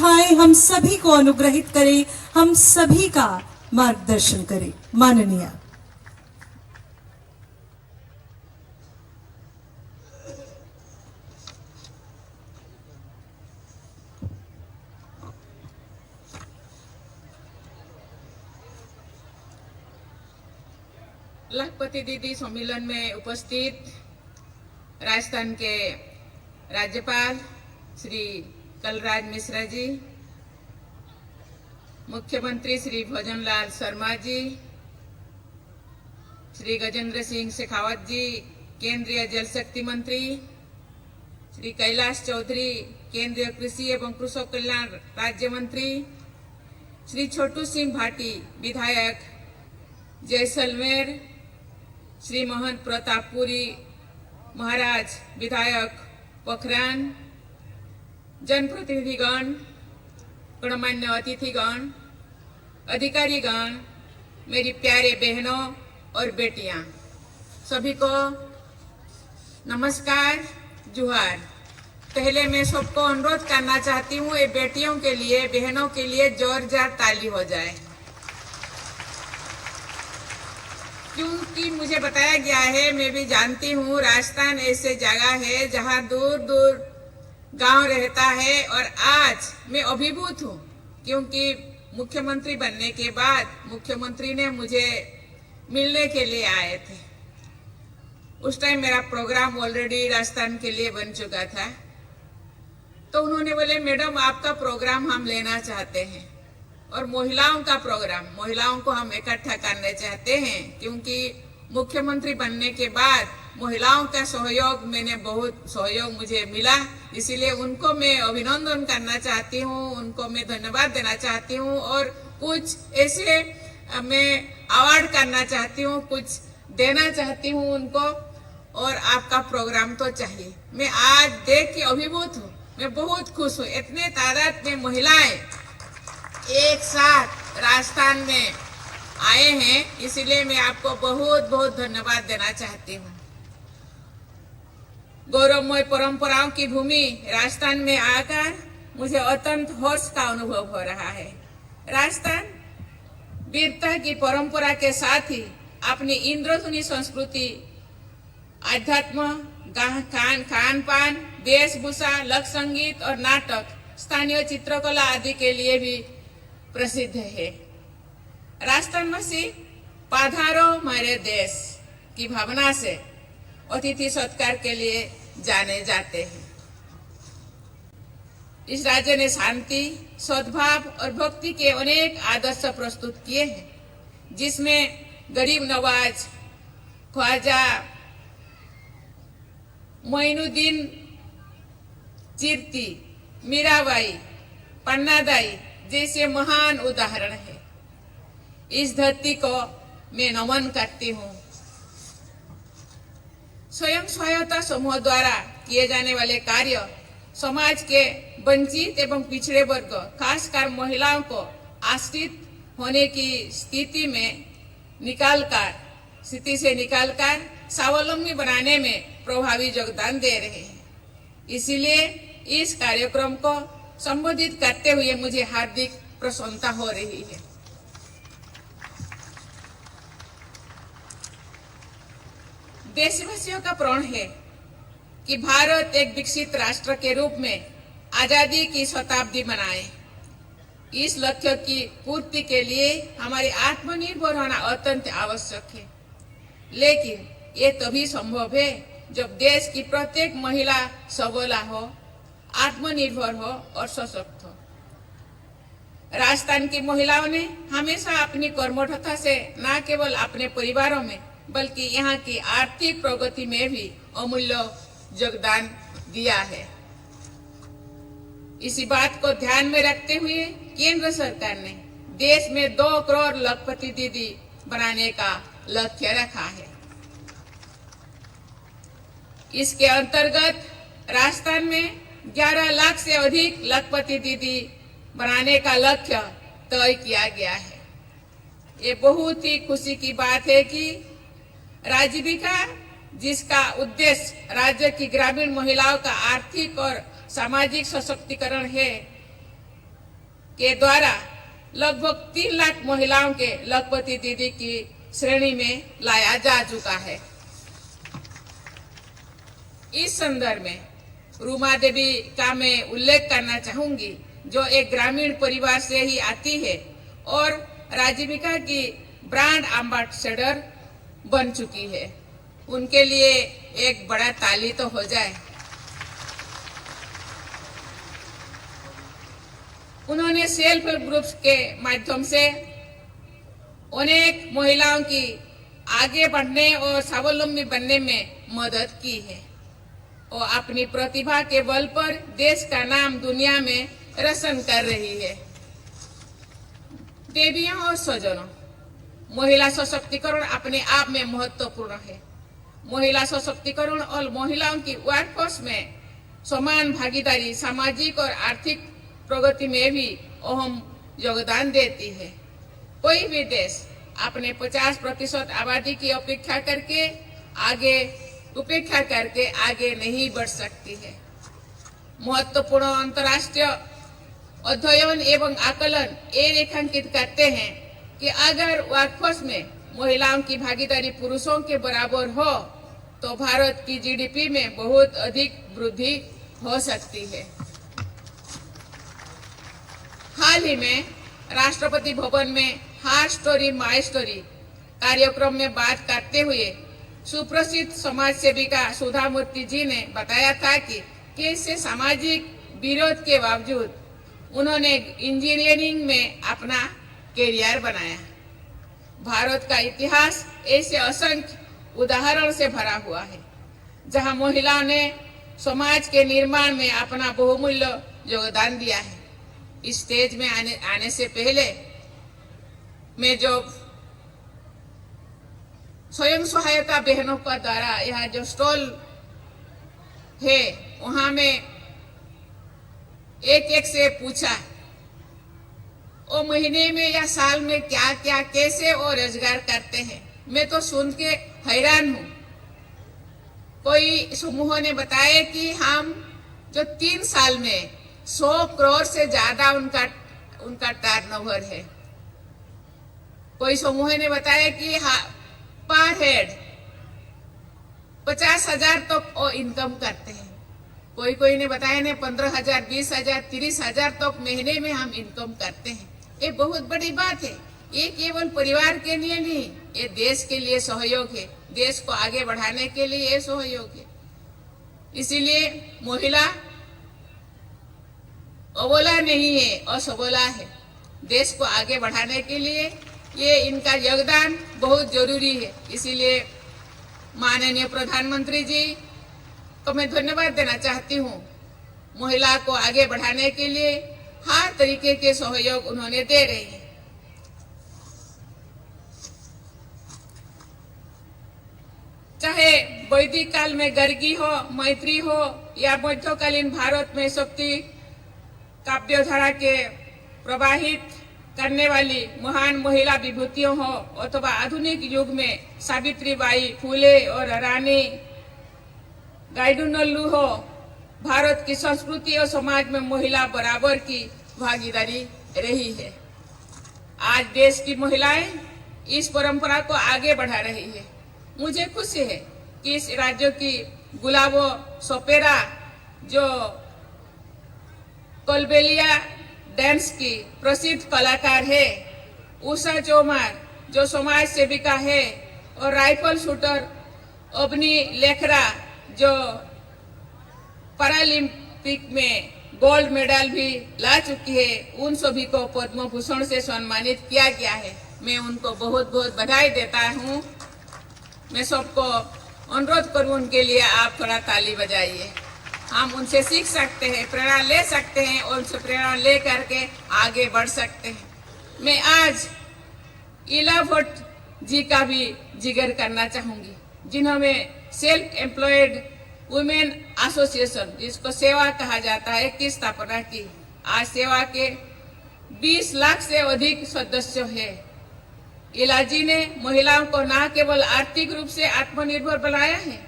सिखाए, हम सभी को अनुग्रहित करे, हम सभी का मार्गदर्शन करे। माननीय लखपति दीदी सम्मेलन में उपस्थित राजस्थान के राज्यपाल श्री कलराज मिश्रा जी, मुख्यमंत्री श्री भजनलाल शर्मा जी, श्री गजेंद्र सिंह शेखावत जी, केंद्रीय जल शक्ति मंत्री, श्री कैलाश चौधरी, केंद्रीय कृषि एवं कृषक कल्याण राज्य मंत्री, श्री छोटू सिंह भाटी, विधायक जैसलमेर, श्री महंत प्रतापपुरी महाराज, विधायक पोखरान, जनप्रतिनिधिगण, गणमान्य अतिथिगण, अधिकारीगण, मेरी प्यारे बहनों और बेटियां, सभी को नमस्कार, जुहार। पहले मैं सबको अनुरोध करना चाहती हूँ, ये बेटियों के लिए, बहनों के लिए जोरदार ताली हो जाए, क्योंकि मुझे बताया गया है, मैं भी जानती हूँ, राजस्थान ऐसे जगह है जहाँ दूर दूर गांव रहता है। और आज मैं अभिभूत हूँ, क्योंकि मुख्यमंत्री बनने के बाद मुख्यमंत्री ने मुझे मिलने के लिए आए थे। उस टाइम मेरा प्रोग्राम ऑलरेडी राजस्थान के लिए बन चुका था, तो उन्होंने बोले मैडम आपका प्रोग्राम हम लेना चाहते हैं और महिलाओं का प्रोग्राम, महिलाओं को हम इकट्ठा करने चाहते हैं, क्योंकि मुख्यमंत्री बनने के बाद महिलाओं का सहयोग, मैंने बहुत सहयोग मुझे मिला, इसीलिए उनको मैं अभिनंदन करना चाहती हूँ, उनको मैं धन्यवाद देना चाहती हूँ और कुछ ऐसे मैं अवार्ड करना चाहती हूँ, कुछ देना चाहती हूँ उनको। और आपका प्रोग्राम तो चाहिए। मैं आज देख के अभिभूत हूँ, मैं बहुत खुश हूँ, इतने तादाद में महिलाएं एक साथ राजस्थान में आए हैं, इसलिए मैं आपको बहुत बहुत धन्यवाद देना चाहती हूँ। गौरवमय परंपराओं की भूमि राजस्थान में आकर मुझे अत्यंत हर्ष का अनुभव हो रहा है। राजस्थान वीरता की परंपरा के साथ ही अपनी इंद्रधुनी संस्कृति, आध्यात्म, खान पान, वेशभूषा, लोक संगीत और नाटक, स्थानीय चित्रकला आदि के लिए भी प्रसिद्ध है। राजस्थानवासी पधारो हमारे देश की भावना से अतिथि सत्कार के लिए जाने जाते हैं। इस राज्य ने शांति, सद्भाव और भक्ति के अनेक आदर्श प्रस्तुत किए हैं, जिसमें गरीब नवाज, ख्वाजा मोइनुद्दीन चिश्ती, मीराबाई, पन्नादाई जैसे महान उदाहरण है। इस धरती को मैं नमन करती हूँ। स्वयं सहायता समूह द्वारा किए जाने वाले कार्य समाज के वंचित एवं पिछड़े वर्ग, खासकर महिलाओं को आश्रित होने की स्थिति से निकालकर स्वावलंबी बनाने में प्रभावी योगदान दे रहे हैं। इसीलिए इस कार्यक्रम को संबोधित करते हुए मुझे हार्दिक प्रसन्नता हो रही है। देशवासियों का प्रण है कि भारत एक विकसित राष्ट्र के रूप में आजादी की शताब्दी मनाए। इस लक्ष्य की पूर्ति के लिए हमारी आत्मनिर्भर होना अत्यंत आवश्यक है, लेकिन ये तभी संभव है जब देश की प्रत्येक महिला सबला हो, आत्मनिर्भर हो और सशक्त हो। राजस्थान की महिलाओं ने हमेशा अपनी कर्मठता से न केवल अपने परिवारों में बल्कि यहाँ की आर्थिक प्रगति में भी अमूल्य योगदान दिया है। इसी बात को ध्यान में रखते हुए केंद्र सरकार ने देश में 2 करोड़ लखपति दीदी बनाने का लक्ष्य रखा है। इसके अंतर्गत राजस्थान में 11 लाख से अधिक लखपति दीदी बनाने का लक्ष्य तय किया गया है। ये बहुत ही खुशी की बात है कि राजीविका, जिसका उद्देश्य राज्य की ग्रामीण महिलाओं का आर्थिक और सामाजिक सशक्तिकरण है, के द्वारा लगभग 3 लाख महिलाओं के लखपति दीदी की श्रेणी में लाया जा चुका है। इस संदर्भ में रूमा देवी का मैं उल्लेख करना चाहूंगी, जो एक ग्रामीण परिवार से ही आती है और राजीविका की ब्रांड एम्बेसडर बन चुकी है। उनके लिए एक बड़ा ताली तो हो जाए। उन्होंने सेल्फ हेल्प ग्रुप्स के माध्यम से अनेक महिलाओं की आगे बढ़ने और स्वावलंबी बनने में मदद की है और अपनी प्रतिभा के बल पर देश का नाम दुनिया में रोशन कर रही है। देवियों और स्वजनों, महिला सशक्तिकरण अपने आप में महत्वपूर्ण है। महिला सशक्तिकरण और महिलाओं की वर्कफोर्स में समान भागीदारी सामाजिक और आर्थिक प्रगति में भी अहम योगदान देती है। कोई भी देश अपने 50% आबादी की उपेक्षा करके आगे नहीं बढ़ सकती है। महत्वपूर्ण अंतर्राष्ट्रीय अध्ययन एवं आकलन ये रेखांकित करते हैं कि अगर वर्कफोर्स में महिलाओं की भागीदारी पुरुषों के बराबर हो तो भारत की जीडीपी में बहुत अधिक वृद्धि हो सकती है। हाल ही में राष्ट्रपति भवन में हर स्टोरी माय स्टोरी कार्यक्रम में बात करते हुए सुप्रसिद्ध समाज सेविका सुधा मूर्ति जी ने बताया था कि कैसे सामाजिक विरोध के बावजूद उन्होंने इंजीनियरिंग में अपना कैरियर बनाया। भारत का इतिहास ऐसे असंख्य उदाहरण से भरा हुआ है जहां महिलाओं ने समाज के निर्माण में अपना बहुमूल्य योगदान दिया है। इस स्टेज में आने से पहले मैं जो स्वयं सहायता बहनों का द्वारा यहाँ जो स्टॉल है वहां में एक से पूछा और महीने में या साल में क्या क्या कैसे और रोजगार करते हैं। मैं तो सुन के हैरान हूँ। कोई समूह ने बताया कि हम जो 3 साल में 100 करोड़ से ज्यादा उनका टर्नओवर है। कोई समूह ने बताया कि पर हेड 50,000 तक वो इनकम करते हैं। कोई ने बताया ने 15,000, 20,000, 30,000 तक महीने में हम इनकम करते हैं। ये बहुत बड़ी बात है। ये केवल परिवार के लिए नहीं, ये देश के लिए सहयोग है। देश को आगे बढ़ाने के लिए ये सहयोग है। इसीलिए महिला अबोला नहीं है, असबोला है। देश को आगे बढ़ाने के लिए ये इनका योगदान बहुत जरूरी है। इसीलिए माननीय प्रधानमंत्री जी को मैं धन्यवाद देना चाहती हूँ। महिला को आगे बढ़ाने के लिए हर तरीके के सहयोग उन्होंने दे रहे हैं। चाहे वैदिक काल में गर्गी हो, मैत्री हो या मध्यकालीन भारत में शक्ति काव्यधारा के प्रवाहित करने वाली महान महिला विभूतियों हो अथवा आधुनिक युग में सावित्रीबाई फुले और रानी गाइडुनल्लू हो, भारत की संस्कृति और समाज में महिला बराबर की भागीदारी रही है। आज देश की महिलाएं इस परंपरा को आगे बढ़ा रही है। मुझे खुशी है कि इस राज्य की गुलाबो सोपेरा जो कोलबेलिया डांस की प्रसिद्ध कलाकार है, उषा चौमार जो समाज सेविका है और राइफल शूटर अवनी लेखरा जो पैरालंपिक में गोल्ड मेडल भी ला चुकी है, उन सभी को पद्म भूषण से सम्मानित किया गया है। मैं उनको बहुत बहुत बधाई देता हूँ। मैं सबको अनुरोध करूँ उनके लिए आप थोड़ा ताली बजाइए। हम उनसे सीख सकते हैं, प्रेरणा ले सकते हैं और उनसे प्रेरणा ले करके आगे बढ़ सकते हैं। मैं आज इला भट्ट जी का भी जिक्र करना चाहूंगी, जिन्होंने सेल्फ एम्प्लॉयड वुमेन एसोसिएशन, जिसको सेवा कहा जाता है, की स्थापना की। आज सेवा के 20 लाख से अधिक सदस्य हैं। इला जी ने महिलाओं को न केवल आर्थिक रूप से आत्मनिर्भर बनाया है,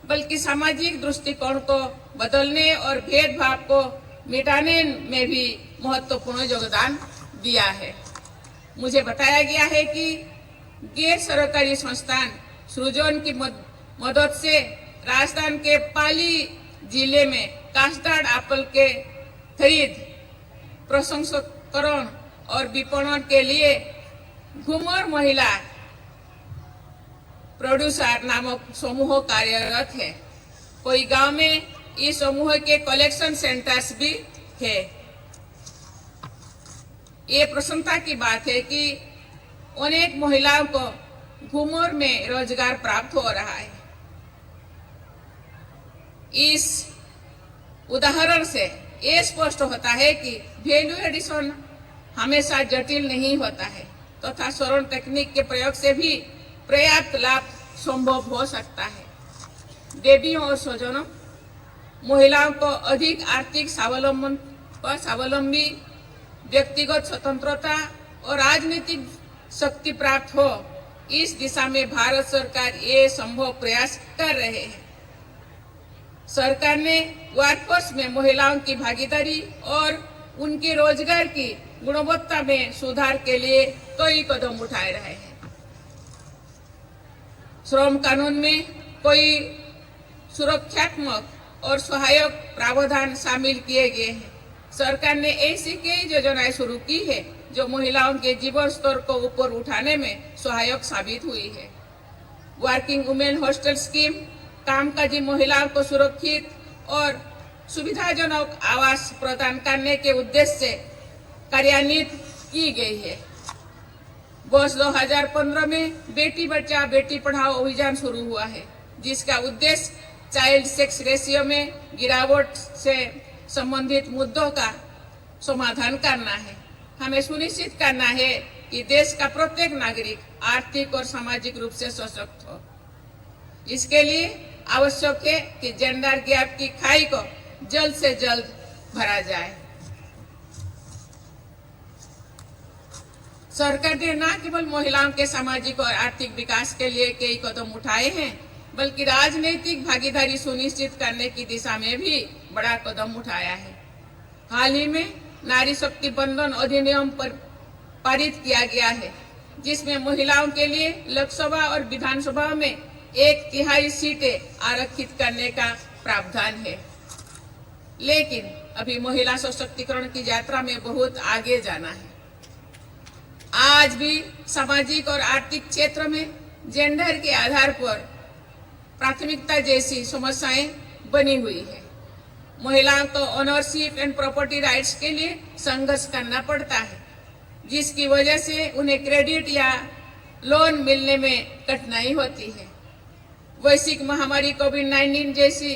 बल्कि सामाजिक दृष्टिकोण को बदलने और भेदभाव को मिटाने में भी महत्वपूर्ण योगदान दिया है। मुझे बताया गया है कि गैर सरकारी संस्थान सृजन की मदद से राजस्थान के पाली जिले में कास्टार्ड एप्पल के खरीद, प्रसंस्करण और विपणन के लिए घूमर महिला प्रोड्यूसर नामक समूह कार्यरत है। कोई गांव में इस समूह के कलेक्शन सेंटर्स भी है। ये प्रसन्नता की बात है कि अनेक महिलाओं को घूमर में रोजगार प्राप्त हो रहा है। इस उदाहरण से ये स्पष्ट होता है कि वैल्यू एडिशन हमेशा जटिल नहीं होता है तथा सरल तकनीक के प्रयोग से भी पर्याप्त लाभ संभव हो सकता है। देवियों और स्वजनों, महिलाओं को अधिक आर्थिक स्वावलंबी, व्यक्तिगत स्वतंत्रता और राजनीतिक शक्ति प्राप्त हो, इस दिशा में भारत सरकार ये संभव प्रयास कर रहे हैं। सरकार ने वर्कफोर्स में महिलाओं की भागीदारी और उनके रोजगार की गुणवत्ता में सुधार के लिए कई कदम उठाए रहे हैं। श्रम कानून में कई सुरक्षात्मक और सहायक प्रावधान शामिल किए गए हैं। सरकार ने ऐसी कई योजनाएं शुरू की है जो महिलाओं के जीवन स्तर को ऊपर उठाने में सहायक साबित हुई है। वर्किंग वुमेन हॉस्टल स्कीम कामकाजी महिलाओं को सुरक्षित और सुविधाजनक आवास प्रदान करने के उद्देश्य से कार्यान्वित की गई है। वर्ष 2015 में बेटी बचाओ बेटी पढ़ाओ अभियान शुरू हुआ है, जिसका उद्देश्य चाइल्ड सेक्स रेशियो में गिरावट से संबंधित मुद्दों का समाधान करना है। हमें सुनिश्चित करना है कि देश का प्रत्येक नागरिक आर्थिक और सामाजिक रूप से सशक्त हो। इसके लिए आवश्यक है कि जेंडर गैप की खाई को जल्द से जल्द भरा जाए। सरकार ने न केवल महिलाओं के सामाजिक और आर्थिक विकास के लिए कई कदम उठाए हैं, बल्कि राजनीतिक भागीदारी सुनिश्चित करने की दिशा में भी बड़ा कदम उठाया है। हाल ही में नारी शक्ति बंधन अधिनियम पर पारित किया गया है, जिसमें महिलाओं के लिए लोकसभा और विधानसभा में 1/3 सीटें आरक्षित करने का प्रावधान है। लेकिन अभी महिला सशक्तिकरण की यात्रा में बहुत आगे जाना है। आज भी सामाजिक और आर्थिक क्षेत्र में जेंडर के आधार पर प्राथमिकता जैसी समस्याएं बनी हुई है। महिलाओं को ओनरशिप एंड प्रॉपर्टी राइट्स के लिए संघर्ष करना पड़ता है, जिसकी वजह से उन्हें क्रेडिट या लोन मिलने में कठिनाई होती है। वैश्विक महामारी कोविड-19 जैसी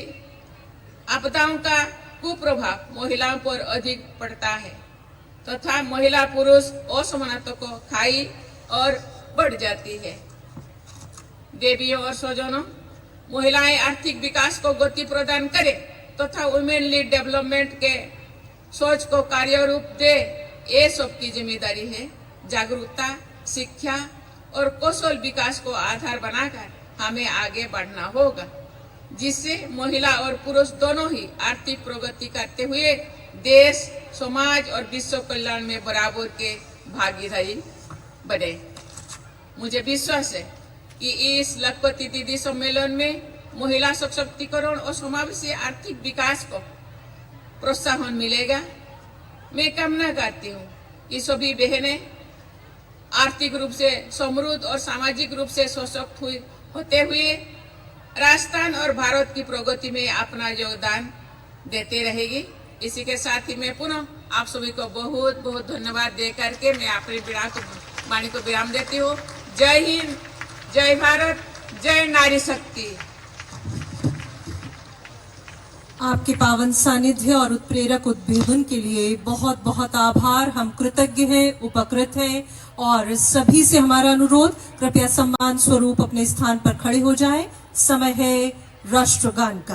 आपदाओं का कुप्रभाव महिलाओं पर अधिक पड़ता है तथा महिला पुरुष असमानता को खाई और बढ़ जाती है। देवियों और स्वजनों, महिलाएं आर्थिक विकास को गति प्रदान करें तथा वुमेन लीड डेवलपमेंट के सोच को कार्य रूप दे, ये सबकी जिम्मेदारी है। जागरूकता, शिक्षा और कौशल विकास को आधार बनाकर हमें आगे बढ़ना होगा, जिससे महिला और पुरुष दोनों ही आर्थिक प्रगति करते हुए देश, समाज और विश्व कल्याण में बराबर के भागीदारी बने। मुझे विश्वास है कि इस लखपति दीदी सम्मेलन में महिला सशक्तिकरण और समावेशी आर्थिक विकास को प्रोत्साहन मिलेगा। मैं कामना करती हूँ कि सभी बहनें आर्थिक रूप से समृद्ध और सामाजिक रूप से सशक्त होते हुए राजस्थान और भारत की प्रगति में अपना योगदान देते रहेगी। इसी के साथ ही मैं पुनः आप सभी को बहुत बहुत धन्यवाद दे करके मैं अपनी वाणी को विराम देती हूँ। जय हिंद, जय भारत, जय नारी शक्ति। आपके पावन सानिध्य और उत्प्रेरक उद्बोधन के लिए बहुत बहुत आभार। हम कृतज्ञ हैं, उपकृत हैं और सभी से हमारा अनुरोध, कृपया सम्मान स्वरूप अपने स्थान पर खड़े हो जाएं। समय है राष्ट्रगान का।